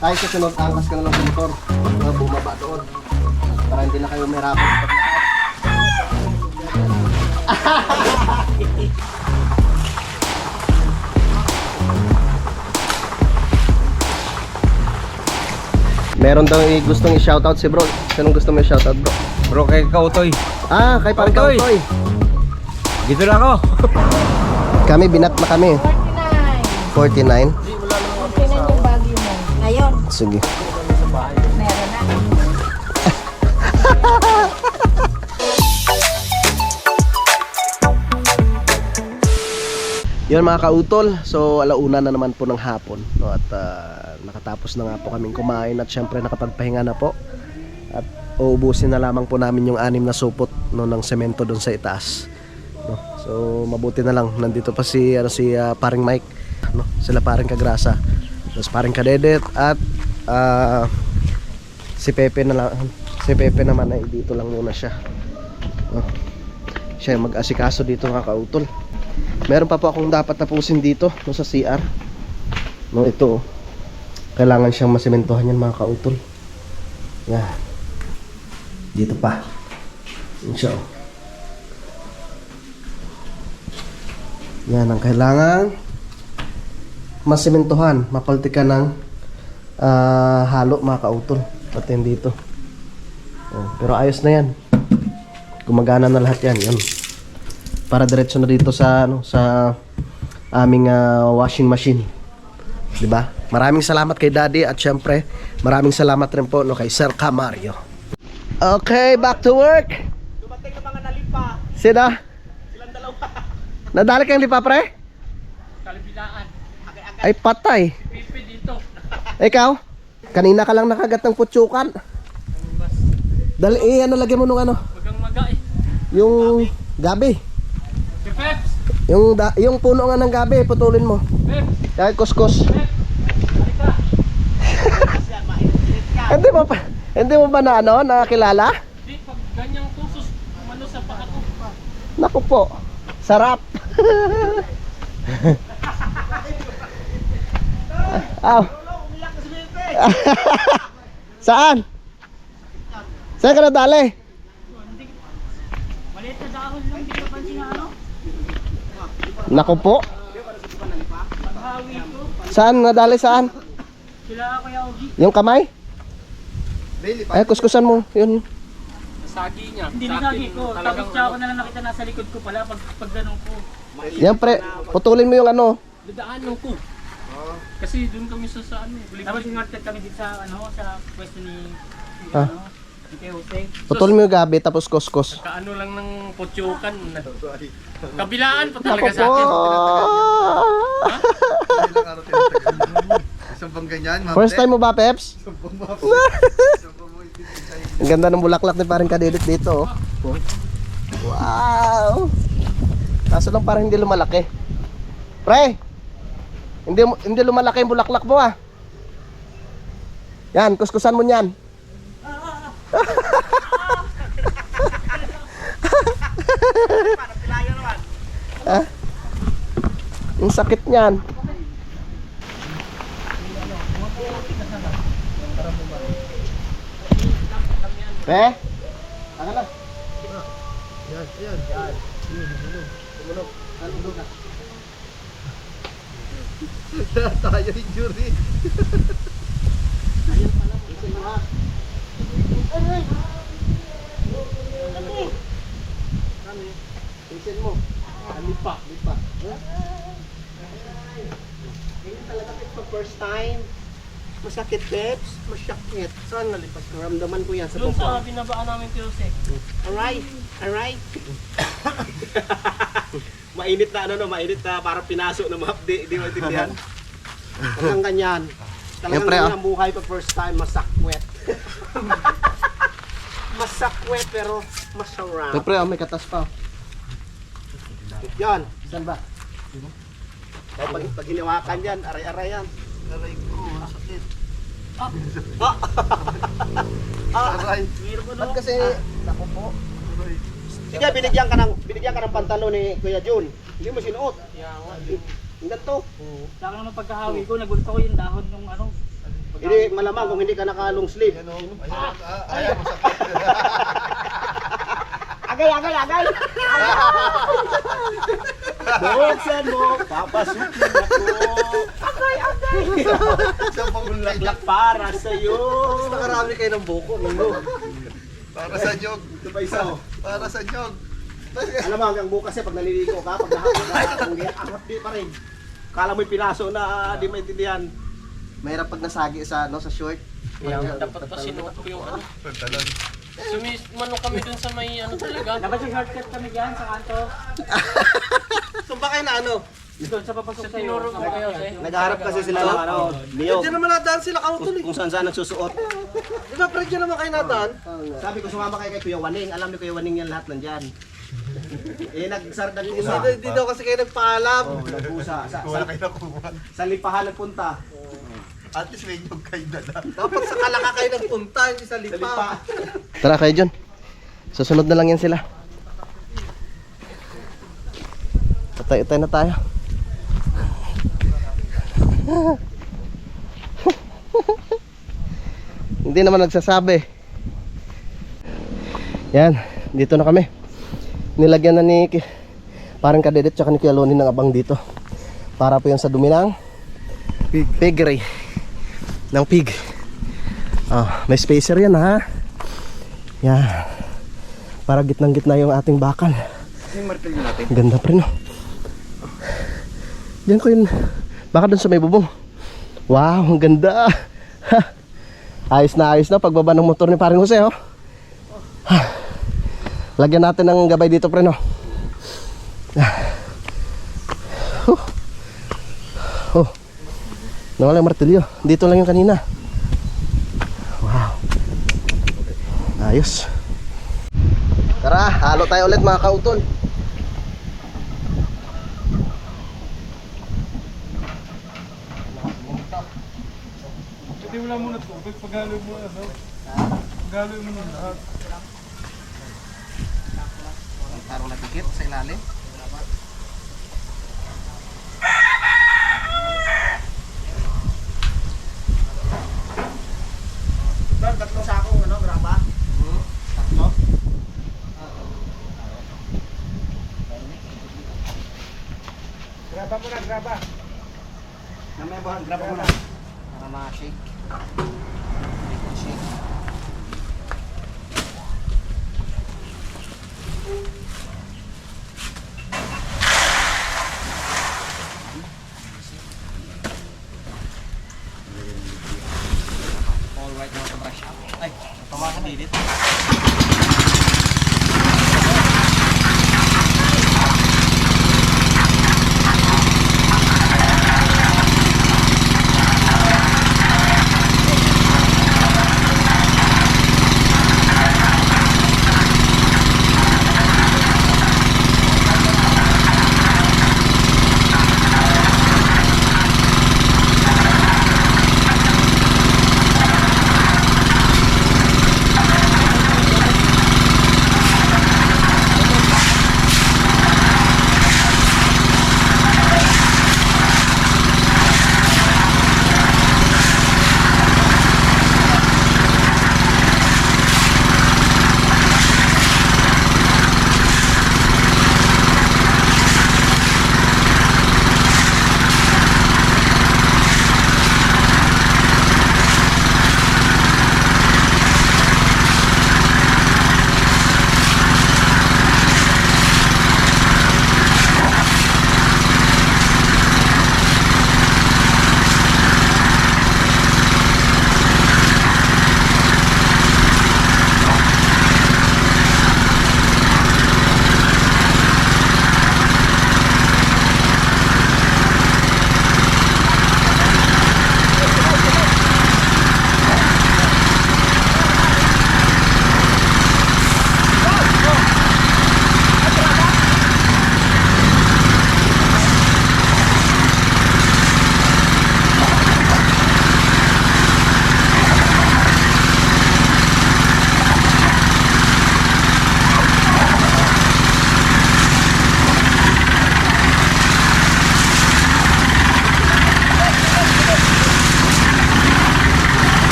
Tayo susunod, angkas ka na lang sa motor. Bumaba doon. Para hindi na kayo mahirapan. Meron daw gustong i-shoutout si bro. Sinong gusto mo i-shoutout bro? Bro, kay Kautoy. Ah, kay parang Kautoy. Kautoy. Dito na ako. Kami, binat na kami. 49. 49. 49 yung bagyo mo. Ngayon, Sige. meron na. Yun mga kautol, so alauna na naman po ng hapon, no? At nakatapos na nga po kaming kumain at syempre nakapagpahinga na po. At uubusin na lamang po namin yung 6 na supot, no, ng semento doon sa itaas, no? So mabuti na lang nandito pa si paring Mike, no? Sila paring Kagrasa, tapos paring Kadedet at si Pepe na lang. Si Pepe naman ay dito lang muna siya, no? Siya yung mag-asikaso dito mga kautol. Meron pa po akong dapat tapusin dito, no, sa CR. No, ito. Kailangan siyang masimentohan yan mga kautol. Yan. Dito pa. Yan siya. Yan ang kailangan masimentohan, mapaltikan ng halo mga kautol. Pati dito. Oh, pero ayos na yan. Gumagana na lahat yan. Yan. Para diretso na dito sa sa aming washing machine. 'Di ba? Maraming salamat kay Daddy at syempre maraming salamat rin po, no, kay Sir Camario. Okay, back to work. Dumating na mga nalipa. Sino? Silang dalawa. Nadali kang lipa pre? Kalibilaan. Ay patay. Pipi dito. Ikaw? Kanina ka lang nakagat ng putsukan. Dali ano lagyan mo nung ano? Magang maga eh. Yung gabi. Si Peps. Yung puno nga ng gabi, putulin mo. Peps. Kahit kuskus. Halika. Hindi mo ba na nakakilala? Di, pag ganyang tusos, umano sa paa ko. Naku po, sarap. Aw. Saan? Saan ka nadali? Maliit na dahon lang, di ka pansin na ano? Naku po. Paghawi ko. Saan nadali saan? Sila Kuya Ogi. Yung kamay? Ay, kuskusan mo. Yun. Sagi niya. Hindi nasagi ko. Tapos siya ako na lang nakita nasa likod ko pala pag ganun ko. Yan pre, putulin mo yung ano. Dadaanan ko. Kasi doon kami sa ano. Tapos sinorted kami dito sa ano, sa pwesto ni Ah. ni Kuya Jose. Putulin mo yung gabi tapos kuskus. Kaano lang ng potyukan. Kabilaan pa Naku talaga sa po. akin. Isang pang ganyan, ma'am. First time mo ba, Peps? Ang ganda ng bulaklak ni parang Kadedet dito, oh. Wow! Kaso lang parang hindi lumalaki. Pre! Hindi lumalaki yung bulaklak mo, ah. Yan, kuskusan mo niyan. Ah, ang sakit niyan. Pe? Taka na. Yan. Tumunog. Tumunog na. Tayo injury. Ayun pala. Isin mo ha. Ay! Kami. Isin mo. Lipa. Lipa. Ganyan talaga pag first time. Masakit, Peps. Masakit. Saan nalipas? Naramdaman ko yan sa Doon bukong. sa binabaan namin Kuya Jose. Alright. Alright. Mainit na mainit na parang pinaso na map, di maintindihan. Talagang ganyan. Talagang Siyempre, ganyan ang buhay pag first time. Masakwet. Masakwet pero masarap. Siyempre, may katas pa. Yan. Saan ba? Kaya pag hinawakan yan, aray-aray yan. Aray ko, sakit. Aray. Ba't kasi, naku po. Sige, binigyan ka ng pantalon ni Kuya Jun. Hindi mo sinuot. Kaya nga. Hanggang to. Sa akin naman pagkahawi ko, nagulat ako yung dahon nung ano. Hindi, malamang kung hindi ka naka-long sleeve. Ayan, masakit. Agay! Buksan mo, papasukin ako. Sa pagulaklak. Para sa'yo. Nakarami kayo ng buko, Para sa nyog. Ito pa isa, oh. Para sa nyog. Alam mo, hanggang bukas pag naliligo ka, pag nahapon ka, kung angat di pa rin. Kala mo'y pinaso na di maintindihan. Mahirap pag nasagi sa short. Dapat pa sinuot ko yung ano. Pantalon. Sumismano kami dun sa may ano talaga. Dapat yung shortcut kami dyan sa kanto. Saan ba kayo na ano? Doon sa papasok Sa sa'yo. tinuro ko kayo eh. Naghaharap kasi sila ng ano, niyog. Diyan naman nadaan sila kautol eh. Kung saan saan nagsusuot. Di ba, Fred, dyan naman kayo nadaan? Sabi ko sumama kayo kay Kuya Waning. Alam ni Kuya Waning yan lahat nandyan. Nagsar nag-usa. Hindi daw kasi kayo nagpaalam. Oh, nag-usa. Wala kayo nakuha. Sa lipahan nagpunta. At least may nyog kayo dala. Dapat sa kalaka kayo nagpunta, hindi sa lipa. Tara kayo John. Susunod na lang yan sila. Patay-utay na tayo. Hindi naman nagsasabi. Yan, dito na kami. Nilagyan na ni parang kadedet tsaka ni Kuya Loni ng abang dito. Para po yan sa dumi ng piggery. Ng pig. May spacer yan ha. Yan. Para gitnang-gitna yung ating bakal. Yung martilyo natin. Ganda pa rin, no? Diyan ko yun. Baka dun sa may bubong. Wow, ang ganda. Ayos na pagbaba ng motor ni Paring Jose, oh. Lagyan natin ng gabay dito, pre, no? Nawala yung martilyo. Dito lang yung kanina. Wow. Ayos. Tara, halo tayo ulit mga kautol. Hindi wala muna tubig, paghalo mo ano. Paghalo mo na lahat. Tarong na tikit sa ilalim. Tatlong sakong ano, graba? Tatlo. Graba mo na, graba. Namaya ba, graba mo na. Para ma-shake. Shake. All right now to brush up. Ay, pamakan dito.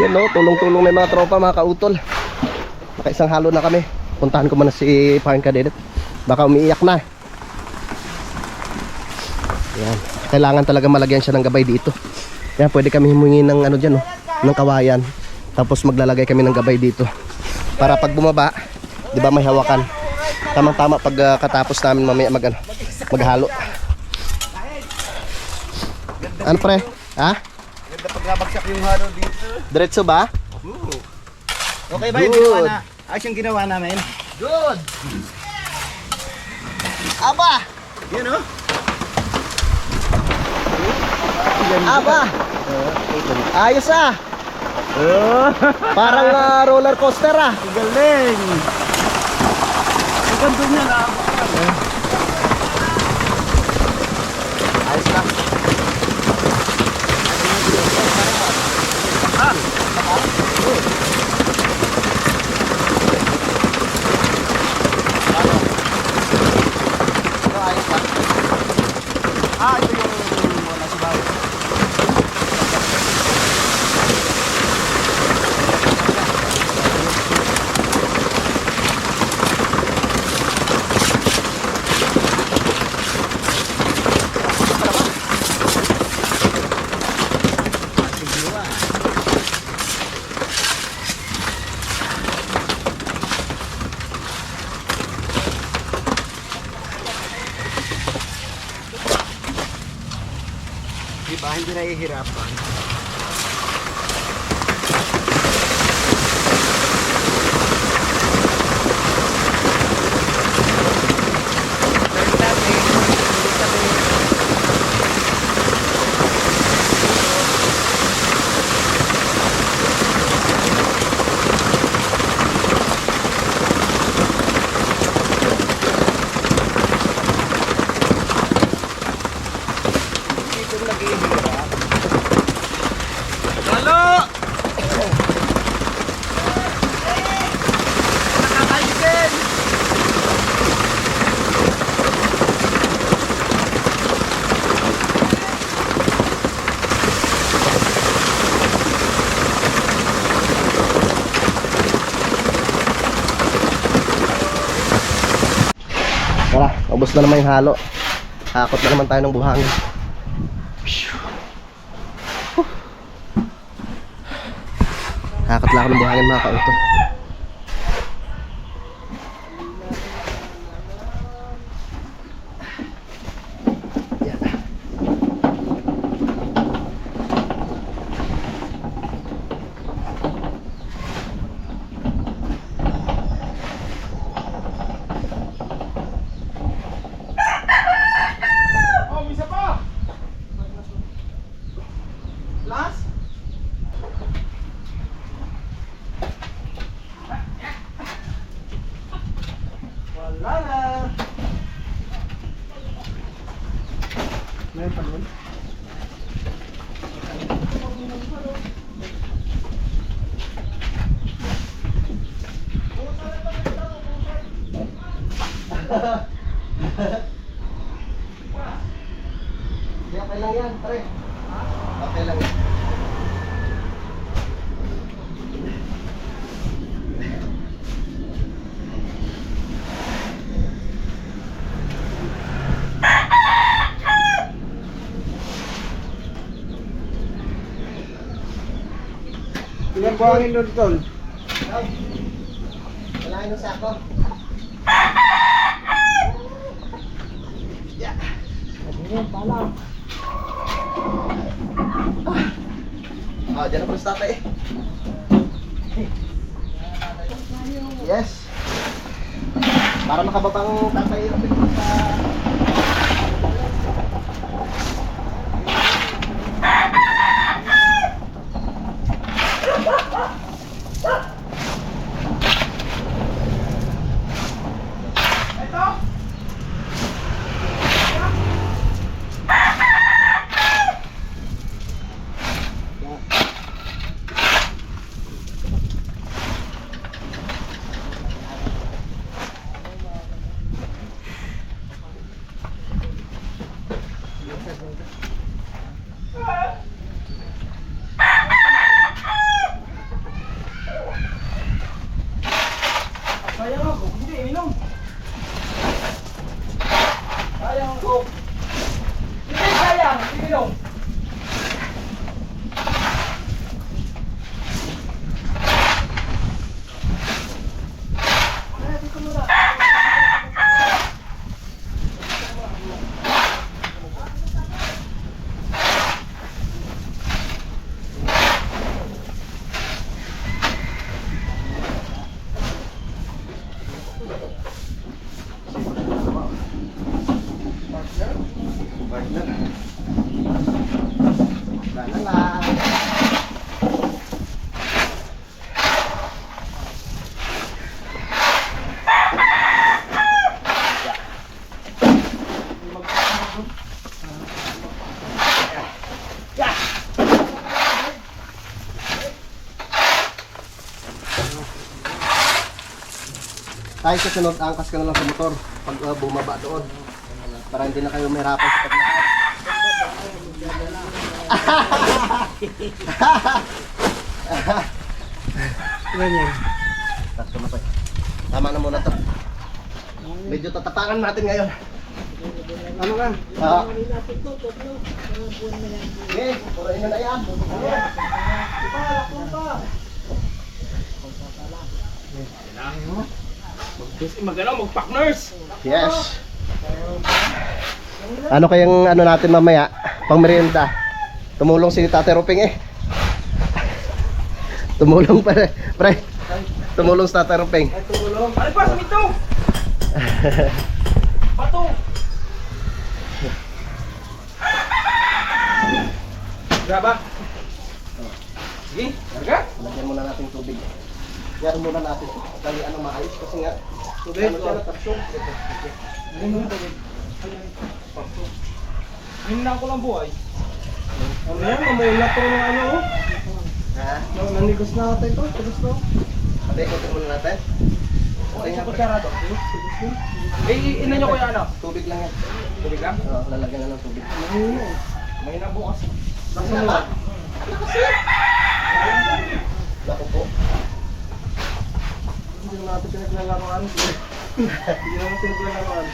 Yan no, tulong-tulong na yung mga tropa mga kautol. Nakaisang halo na kami. Puntahan ko muna si Parang Kadedet. Baka umiiyak na. Yan. Kailangan talaga malagyan siya ng gabay dito. Yan, pwede kami humingi ng ano dyan, no? Ng kawayan. Tapos maglalagay kami ng gabay dito. Para pag bumaba, di ba may hawakan. Tamang-tama pag katapos namin mamaya maghalo. Ano pre? Ha? Ganda pag nabagsak yung halo dito. Diretso ba? Okay ba Good. yung ginawa na? Ayos yung ginawa namin. Good! Aba! Yun oh. Aba! Ayos ah! Parang roller coaster ah! Galing! Ang ganda niya na. Ayos na. Ito yung nasa bahay. Diba, hindi nahihirapan. Tara, ubos na naman yung halo. Hakot na naman tayo ng buhangin. Hakot lang ako ng buhangin mga kautol. Yan. Oh, isa pa! Last? Wala na. Meron pa nun? Okay lang yan, pre. Okay lang yan. Ilang buhangin nun, Tol? Wala yung sako. Yeah. Ah, dyan ako sa tatay. Yes. Para makababang tatay yung sa... La la la. Tayo sa sunod, angkas ka na lang sa motor pag bumaba doon. Para hindi na kayo mahirapan sa paglakad. Ganyan. Tatlo na pa eh. Tama na muna to. Medyo tatapangan natin ngayon. Ano ka? Okay, purahin na na yan. Mag-partners! Yes. Ano kayang ano natin mamaya? Pang merienda. Tumulong si Tate Ruping eh. Tumulong pre. Tumulong si Tate Ruping. Ano pa? Sumito! Bato! Graba! Sige, larga! Lagyan muna natin tubig. Yan muna natin. Dali ano maayos kasi nga tubig ano siya natabsyon. Hinna ko lang buhay. Ano yan? Mamayang na to ng ano oh. Ha? Nanigos na natin ito. Tigos na. Ate, ikutin muna natin. Okay nga pre. Kutsara to. Eh, ina nyo kuya ano? Tubig lang yan. Tubig lang? Oo, lalagyan na ng tubig. May nabukas. Nasa na? Naku po. Hindi naman natin pinaglalaroan. Hindi naman pinaglalaroan.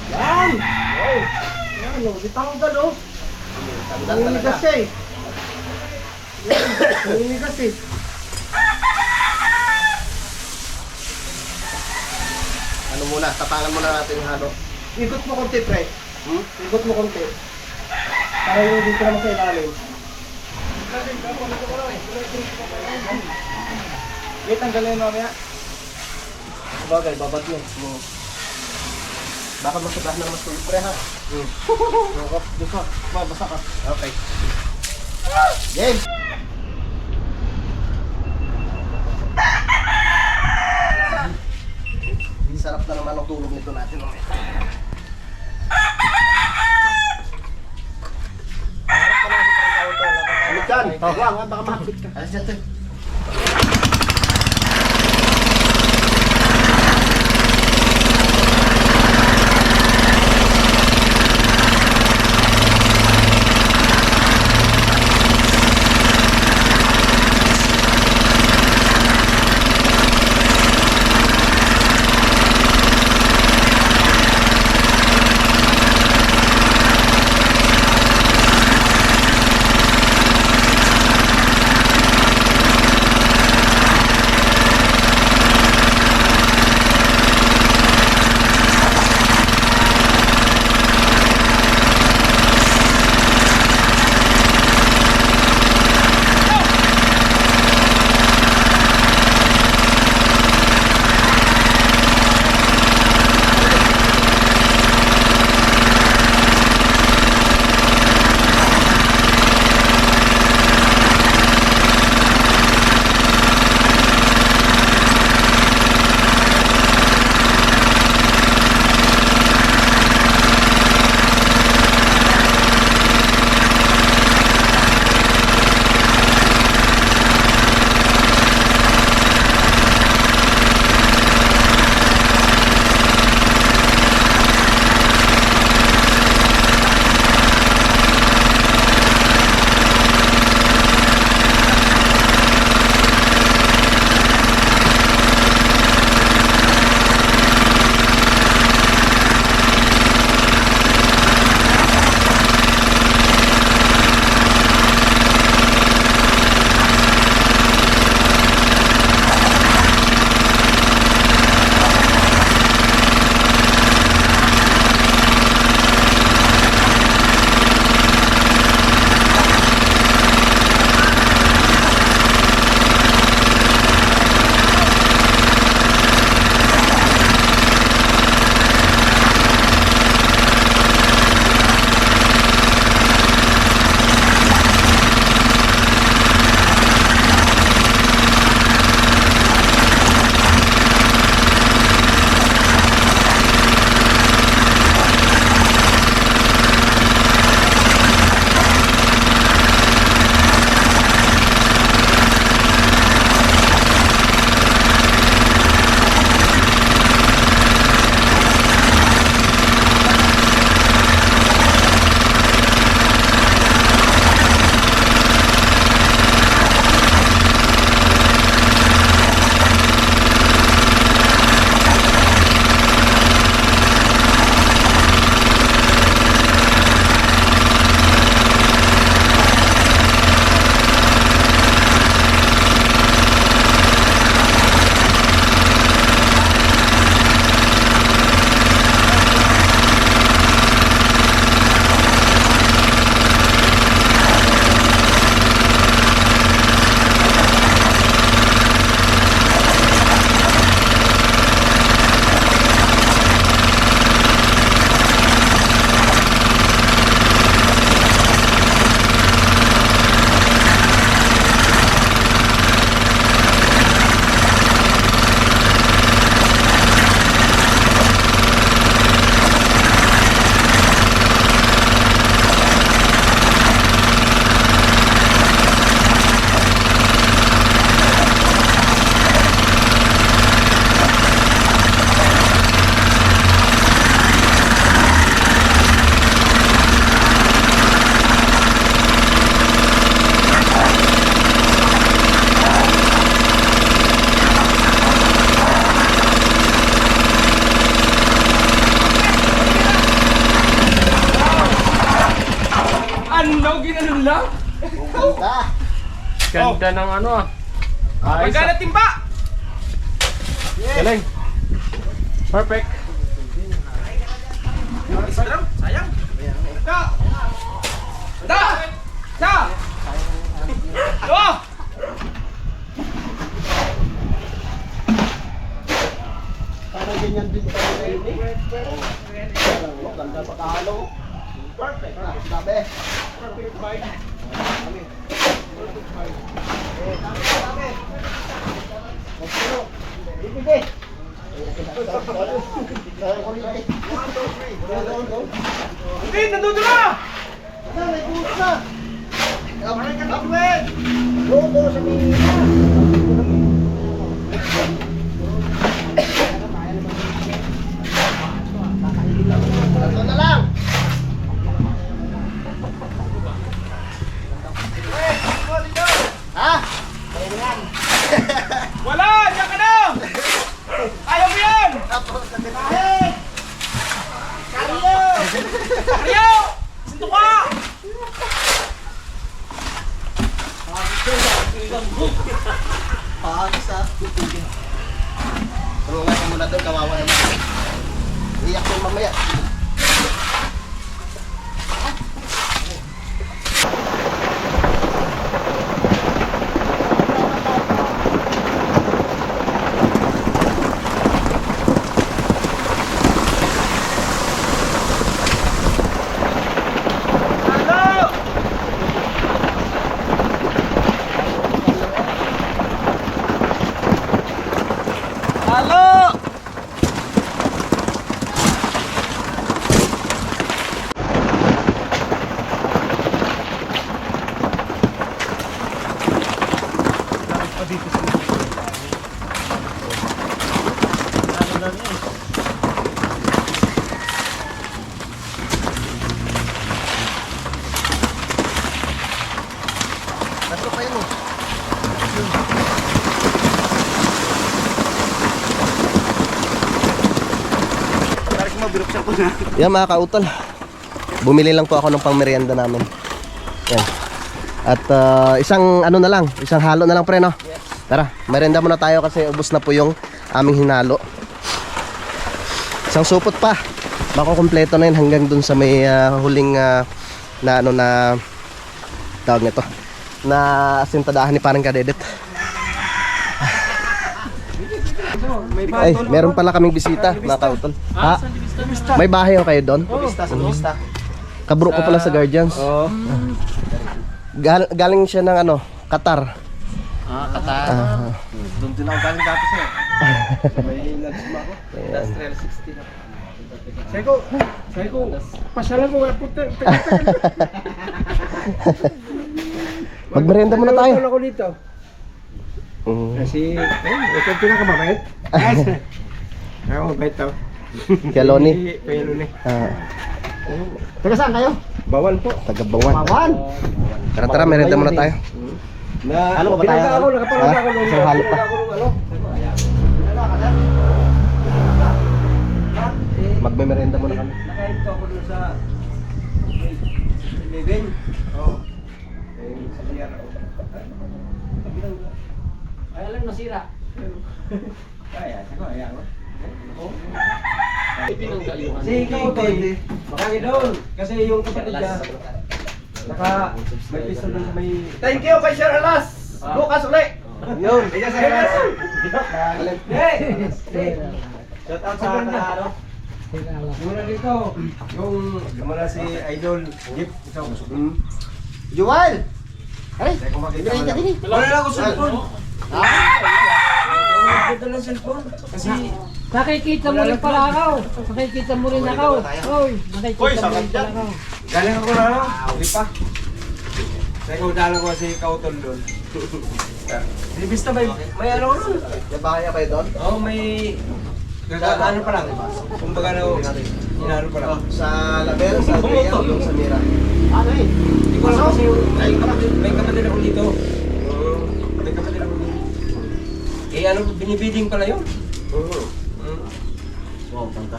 Yan! Wow! Yan o, di tanggal o. Tandang Nangingigas talaga. siya eh. Yan, nangingigas eh. Ano muna, tapangan muna natin yung halo. Ikot mo konti, pre. Ikot mo konti. Para yung dito naman sa ilalim. Wait, tanggalin mo mamaya. Bagay, babad mo. Baka masabahan ng mas tuloy pre ha. Diyos ka, mabasa ka. Okay. Game! Sarap na naman ang tulog nito natin mamaya. Ano dyan? Wang, baka makapit ka. Alas dyan, Toy. Ano? Ginanon lang? Ganda ng ano ah. Magkana timba? Galing. Perfect. Sayang. Da! Da! Da! Oh! Parang ganyan din tayo na yun eh. Ganda pa kahalo. Perfect. Sabi. Perfect bite. Ibigay. Hindi, nandito na! May buhos na. Kapwen! Logo sa mina. Tatlo na lang. Ha? Wala! Diyan ka na! Ayaw mo yan! Karyo! Sinto ka! Pagis ah. Tulungan ka muna doon, kawawa naman. Iyak mo mamaya. Halo! Tatlo pa yun eh. Yan mga kautol, bumili lang po ako ng pangmerienda namin. Yan. At isang ano na lang, isang halo na lang pre no? Tara, merienda muna tayo kasi ubos na po yung aming hinalo. Isang supot pa, makukumpleto na yun hanggang dun sa may huling na ano na tawag nito, na asintadahan ni parang kadedet. Ay, meron pala kaming bisita mga kautol. Ha? May bahay kayo doon? Bista. Kabro ko pala sa Guardians. Oo. Galing siya ng ano, Qatar. Qatar. Doon din ako galing dati sa'yo. May nagsuma ako. Industrial 60 na. Sabi ko, pasyalan mo, puta. Magmerienda muna tayo. Ako dito. Kasi, ito yung pinakamabait. Ako, mabait tao. Kaya Loni. Kaya Loni. Taga saan kayo? Bawal po. Taga Bawan. Tara, merienda muna tayo. Ano ba tayo? Ako, nakapanood Ha? ako nung Isang halo pa. Magme-merienda muna kami. Nakahinto ako dun sa living. Oo. Sa liyan ako. Ay, alam nasira. Kaya, ako, ayan ako. Pinanggalingan. Si ikaw, Toy. Makagi doon. Kasi yung kapatid niya, may pistol doon sa may... Thank you kay Sir Alas! Bukas ulit! Yun! Ika Sir Alas! Shout out sa Kalaro. Muna dito, yung kamala si Idol Jeep. Ito, Juwal! Ay! kung makita Ibigay ka din eh. wala na ako cellphone. Ganda ng cellphone. Kasi... Nakikita mo rin pala ako. Nakikita mo rin ako. Hoy, nakikita mo rin pala ako. Galing ako na ano? Lipa. Kaya kung dalang ko si Kautol doon. Libis na may ano ko doon. May bahay kayo doon? Oo, may... Ano pa lang. Kumbaga na inano pa lang. Sa Label, sa Bea, yung sa Mira. Ano eh? Hindi ko alam kasi yung... May kapatid ako dito. May kapatid ako dito. Eh ano, binibiding pala yun. Wow, tangka.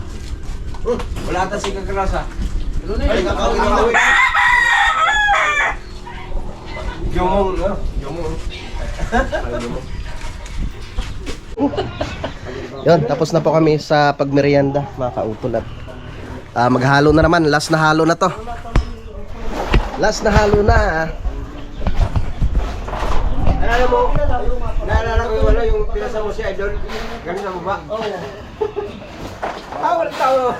Wala ata si Kagrasa. Ay, kakawin. Jomong, no? Jomong. Yun, tapos na po kami sa pagmerienda, mga kautol. At maghalo na naman, last na halo na to. Last na halo na. Naalala ko yung ano, yung pinasa mo si Idol. Ganun sa baba. Oo. Tawa.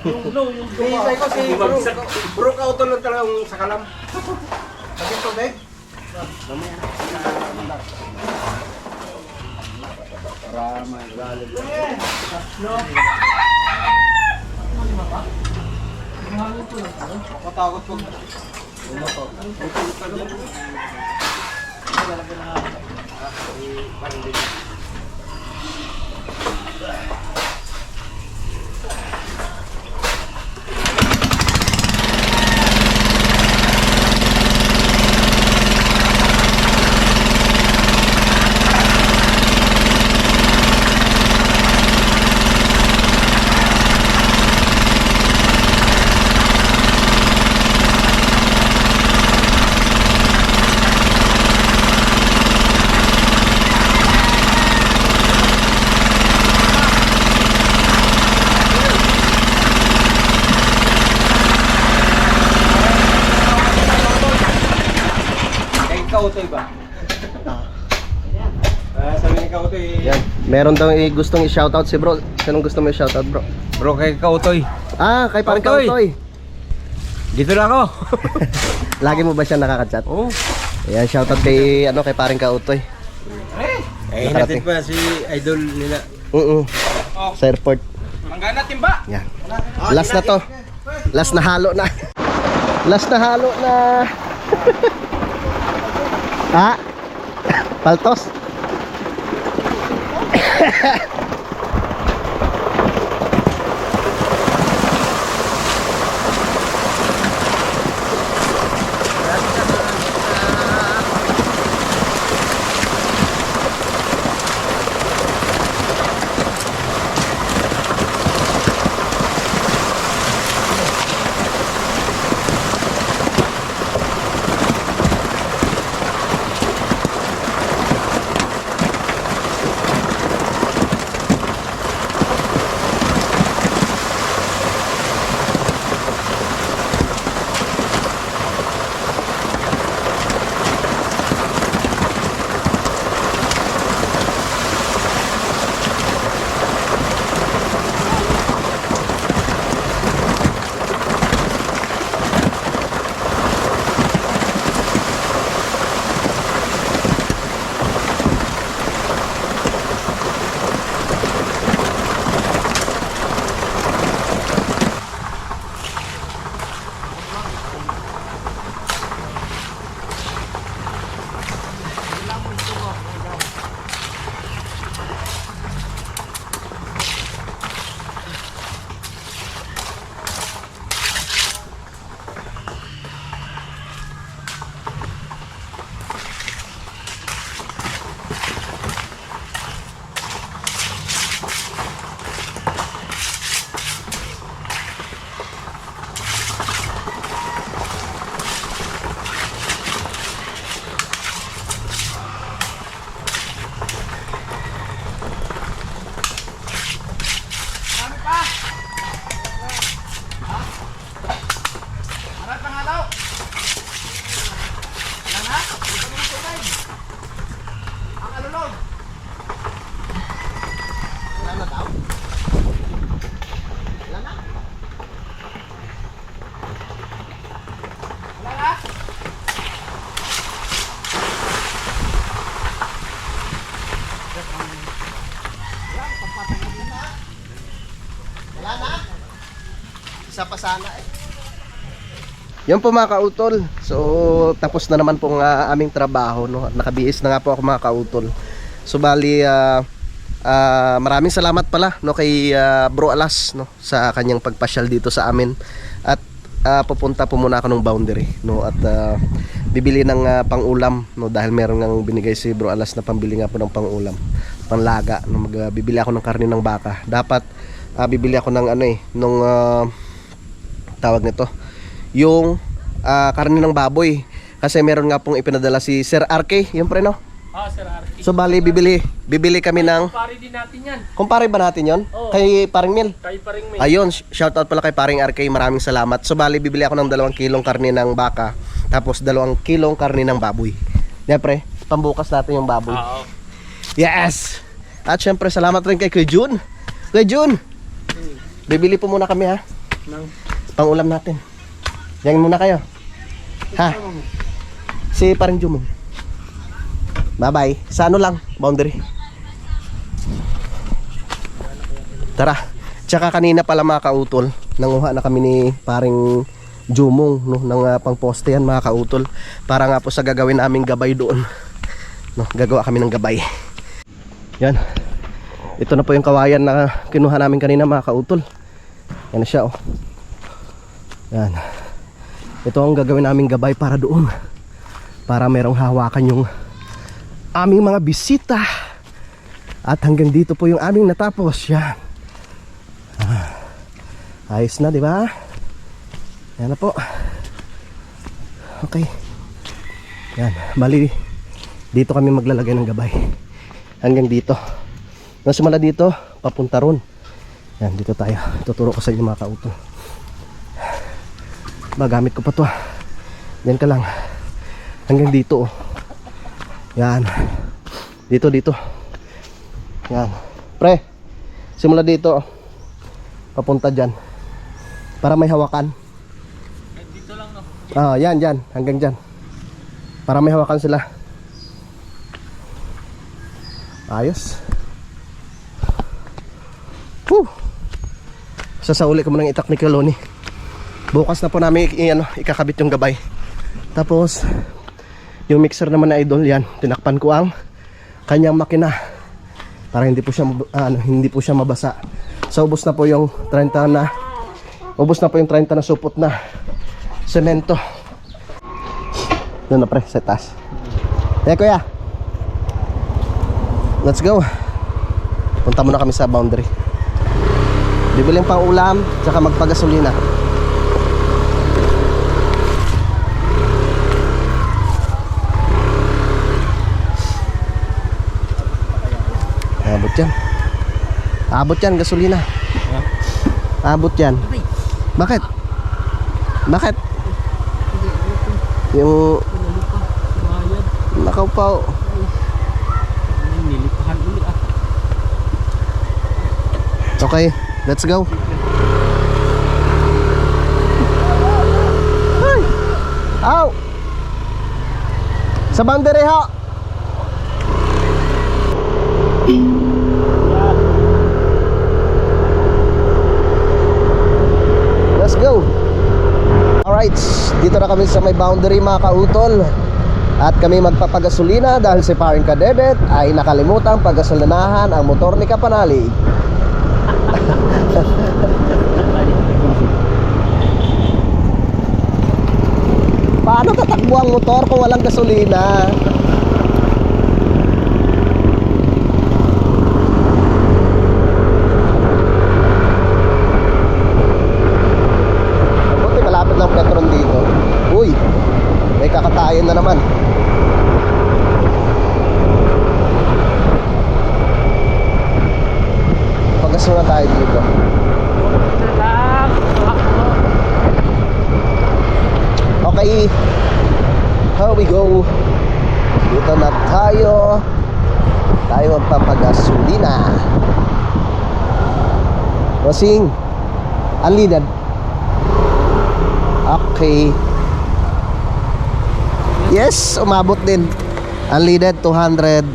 Yung Hinihintay ko si Bro Kautol lang talaga yung sa kalam. Bakit to, Beg? Para magalit. Ako takot pag Kautoy ba? Sabi ni Kautoy. Yan. Meron daw gustong i-shoutout si bro. Sinong gusto mo i-shoutout, bro? Bro, kay Kautoy. Kay parang Kautoy. Kautoy. Dito na ako. Lagi mo ba siya nakaka-chat? Oo. Ayan, shoutout kay parang Kautoy. Hinatid pa si Idol nila. Sa airport. Mangga natin ba? Yan. Last na to. Last na halo na. Last na halo na. Paltos. Isa pa sana eh. Yan po mga kautol. So tapos na naman po ang aming trabaho, no? Nakabihis na nga po ako mga kautol. So bali maraming salamat pala, no, kay Bro Alas, no, sa kanyang pagpasyal dito sa amin. At pupunta po muna ako ng boundary, no, at bibili ng pang-ulam, no, dahil meron ngang binigay si Bro Alas na pambili nga po ng pang-ulam, panglaga, no. Bibili ako ng karne ng baka. Dapat bibili ako ng ano nung tawag nito, yung karne ng baboy. Kasi meron nga pong ipinadala si Sir RK, yung pre, no? Sir Arky. So bali, bibili kami ng... Pare din natin yan. Kumpare ba natin yon? Oo. Kay Paring Mil? Kayo pa rin may. Ayun, shoutout pala kay Paring RK, maraming salamat. So bali, bibili ako ng 2 kilong karne ng baka, tapos 2 kilong karne ng baboy. Yan pre, pambukas natin yung baboy. Oo. Yes! At syempre, salamat rin kay Kuya Jun. Kuya Jun! Bibili po muna kami ha. Pang ulam natin. Yan muna kayo. Ha? Si Paring Jun mo. Bye-bye. Sa ano lang, boundary. Tara. Tsaka kanina pala mga kautol, nanguha na kami ni Paring Jumong, no, ng pangposte yan mga kautol. Para nga po sa gagawin naming gabay doon. No, gagawa kami ng gabay. Yan. Ito na po yung kawayan na kinuha namin kanina mga kautol. Yan na siya, oh. Yan. Ito ang gagawin naming gabay para doon. Para merong hawakan yung aming mga bisita. At hanggang dito po yung aming natapos. Yan. Ayos na, di ba? Yan na po. Okay. Yan. Bali, dito kami maglalagay ng gabay. Hanggang dito. Nasimula dito, papunta ron. Yan, dito tayo. Tuturo ko sa inyo mga kauto. Magamit ko pa to. Yan ka lang. Hanggang dito, oh. Yan. Dito. Yan. Pre, simula dito, papunta dyan. Para may hawakan. Dito lang, no? Yan. Hanggang dyan. Para may hawakan sila. Ayos. Sasauli ko muna ng itak ni Kaloni. Bukas na po namin ikakabit yung gabay. Tapos yung mixer naman na idol, yan, tinakpan ko ang kanyang makina para hindi po siya mabasa. So ubos na po yung 30 na supot na semento. Doon na pre, sa taas. Kuya, let's go. Punta muna kami sa boundary. Bibiling pang ulam, tsaka magpagasolina. Abot yan, gasolina. Abot yan. Bakit? Yung nakaupaw. Nilipahan ulit Okay, let's go. Ay! Ow! Sa boundary ho! Let's go. Alright, dito na kami sa may boundary mga kautol. At kami magpapagasolina dahil si Paring Kadebet ay nakalimutang pagasolinahan ang motor ni Kapanali. Paano tatakbo ang motor kung walang gasolina? Buti malapit lang Petron dito. Uy, may kakatayan na naman. Pagasol na tayo dito. Okay, here we go. Dito na tayo. Tayo magpapagasolina. Bossing, unleaded. Okay. Yes, umabot din. Unleaded 200.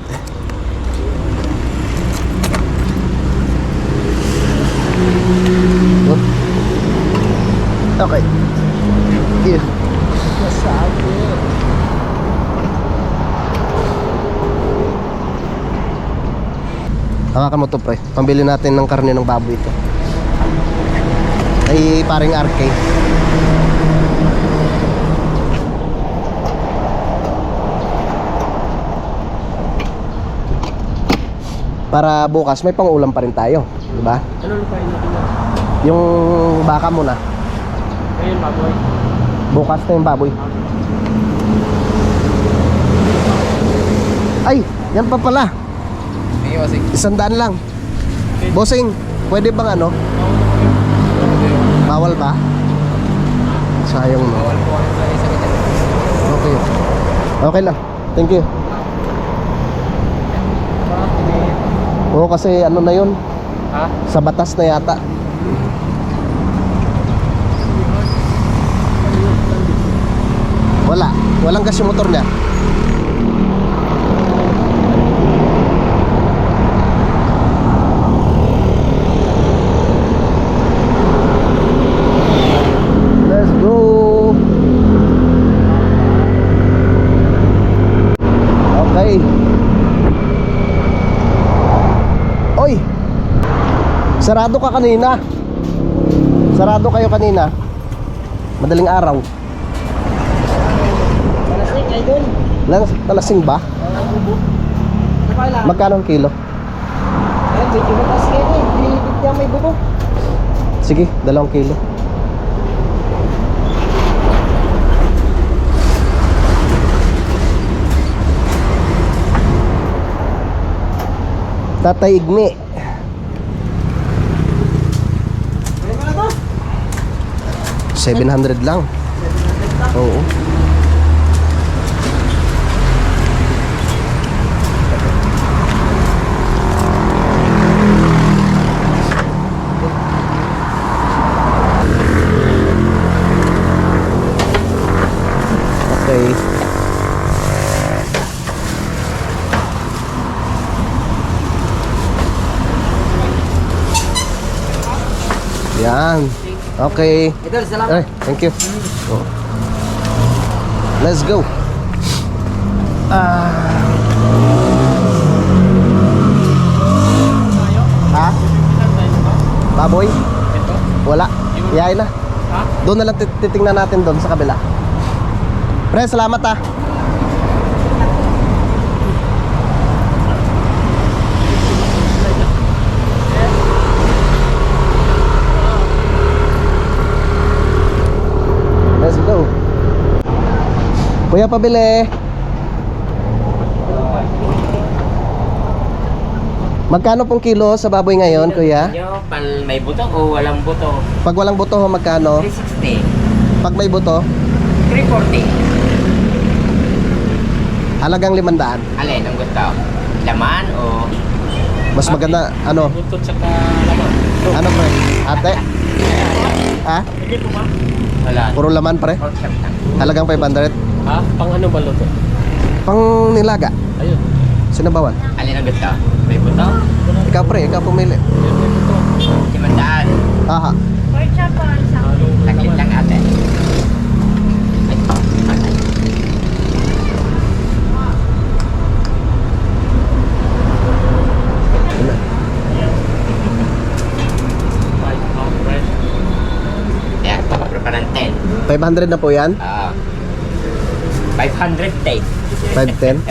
Okay. Yeah. Hawakan mo to pre. Pambili natin ng karne ng baboy ito. Ay Paring RK. Para bukas may pang-ulam pa rin tayo, di ba? Ano lupain natin yan? Yung baka muna. Ayun, baboy. Bukas na yung baboy. Ay, yan pa pala. Sige, bossing. 100 lang. Bossing, pwede bang ano? Bawal ba? Sayang no. Bawal po kayo sa isa kita. Okay. Okay lang. Thank you. Oo, kasi ano na yun? Ha? Sa batas na yata. Wala. Walang gas yung motor niya. Let's go. Okay. Oy. Sarado ka kanina. Sarado kayo kanina. Madaling araw. Malasing, ay doon. Talasing ba? Nakailan? Magkano ang kilo? Ayun, medyo mataas kayo eh. Hindi niya may buto. Sige, 2 kilo. Tatay Igni. Ano ba na to? 700 lang. Oo. Okay. Yan. Okay. Idol, salamat. Ay, thank you. Oh. Let's go. Ha? Baboy? Ito? Wala. Iyain na. Ha? Doon na lang titingnan natin doon sa kabila. Pre, salamat ah. Let's go. Kuya, pabili. Magkano pong kilo sa baboy ngayon, kuya? Nyo, may buto o walang buto? Pag walang buto, magkano? 360. Pag may buto, 340. halagang 500. Alin ang gusto? Laman o... Mas maganda, ano? Butot tsaka laman. Ano pre? Ate? Ha? Hindi po ba? Wala. Puro laman pre? Pork chop lang. Halagang 500. Ha? Pang ano ba luto? Pang nilaga. Ayun. Sinabawan. Alin ang gusto? May buto? Ikaw pre, ikaw pumili. Ayun, may buto. 500. Aha. Taklit lang ate. Ay, patay. Five pound fresh. Yan, pagpapro pa ng 10. 500 na po yan. 500 take. 510.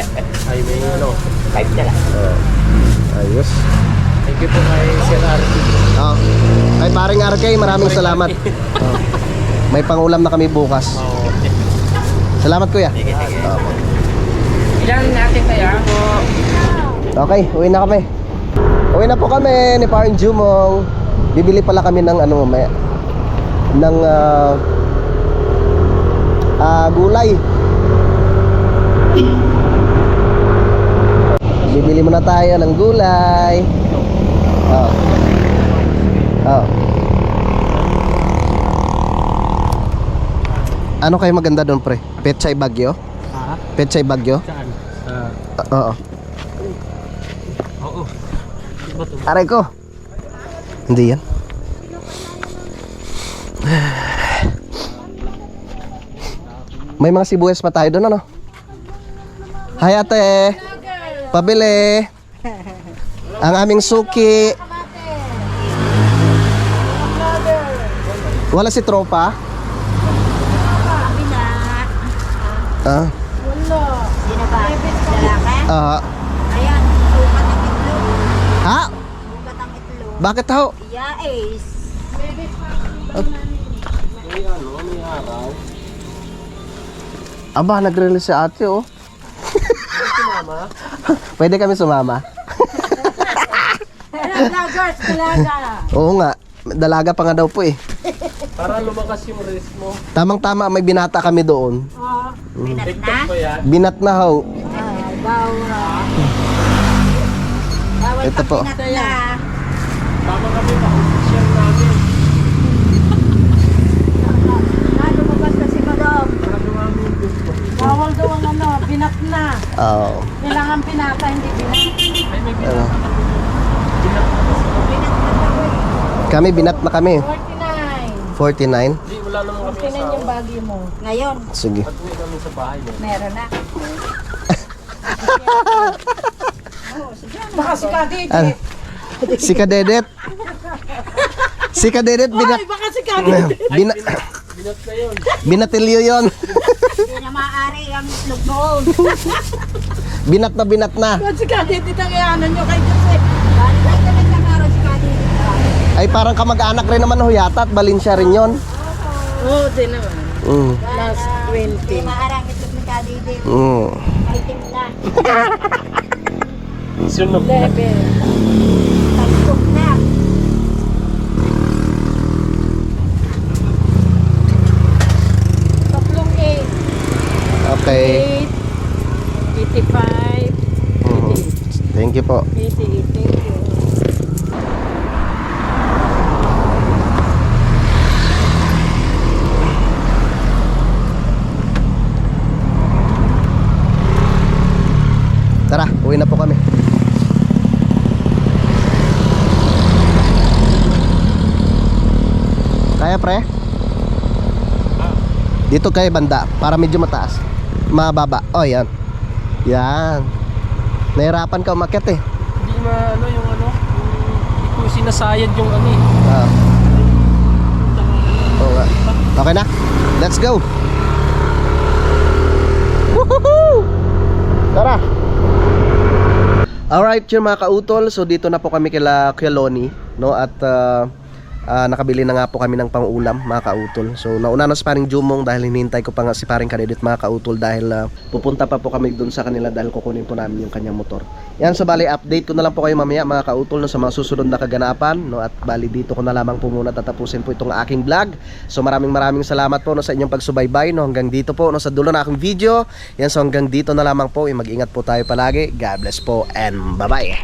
Ay, may ano. 5 na lang. Ayos. Thank you po kay Sir RT. Oh. Ay paring RK, maraming salamat. Oh. May pangulam na kami bukas. Oo. Salamat kuya. Sige, sige. Ilan natin kaya ako? Okay, uwi na kami. Uwi na po kami ni Paring Jumong. Bibili pala kami ng ano mamaya. Ng gulay. Bibili muna tayo ng gulay. Oh. Oh. Ano kayo maganda doon pre? Pechay Bagyo? Ha? Pechay Bagyo? Saan? Oo. Oo. Iba to. Aray ko. Hindi yan. May mga sibuyas pa tayo doon, ano? Hi ate. Pabili. Ang aming suki. Wala si tropa? Ah. Sino ba? Lalaki? Ayan, sukat ang itlog. Ha? Sukat ang itlog. Bakit ho? Yais. Aba, nag-release si ate, oh. Pwede kami sumama. Vloggers, talaga. Oo nga. Dalaga pa nga daw po eh. Para lumakas yung wrist mo. Tamang-tama, may binata kami doon. Binat na? Ba yan? Binat na ho. Bawal. Bawal Ito po. pag binat na. Tama kami, pa-official namin. Lumabas na si Madam. Bawal daw ang ano, binat na. Oo. Kailangan pinata, hindi binat. Ay, may Ano. Binat na daw eh. Kami, binat na kami. 49. 49. Hindi, wala naman kami 49 yung bagay mo. Ngayon, Sige. Pag-uwi kami sa bahay mo. meron na. Baka si Kadit. Ano? Si Kadedet. Si Kadedet, binat. Baka si Kadit. Binat. Binat na yun. Binatilyo yon. Hindi na maaari ang itlog noon. Binat na. Baka si Kadit, itangayanan nyo kay Jose. Balik na kami sa karo si Kadiri. Ay parang kamag-anak rin naman ho yata at Valencia rin yon. Oo, din naman. Mm. Last Hindi 20. maaari ang itlog ni Kadiri. Mm. Fighting na. Sunog. Level. Tagtog na. Tatlong 8. Okay. 85. Mhm. Thank you po. 88. Thank you. Tara, uwi na po kami. Kaya pre? Dito kay banda para medyo mataas. Mababa. Oh, yan. Yan. Nahirapan ka umakyat eh. Hindi na ano yung ano. Hindi ko sinasayad yung ano eh. Ah. Oo nga. Okay na? Let's go! Woohoo! Tara! Alright, yung mga kautol. So dito na po kami kila Loni, no? At nakabili na nga po kami ng pang-ulam, mga kautol. So nauna na si paring Jumong dahil hinihintay ko pa nga si paring Kadedit, mga kautol, dahil pupunta pa po kami dun sa kanila dahil kukunin po namin yung kanyang motor. Yan, so bali update ko na lang po kayo mamaya, mga kautol, no, sa mga susunod na kaganapan, no? At bali dito ko na lamang po muna tatapusin po itong aking vlog. So maraming salamat po, no, sa inyong pagsubaybay, no, hanggang dito po, no, sa dulo na aking video. Yan, so hanggang dito na lamang po, mag-ingat po tayo palagi. God bless po and bye-bye.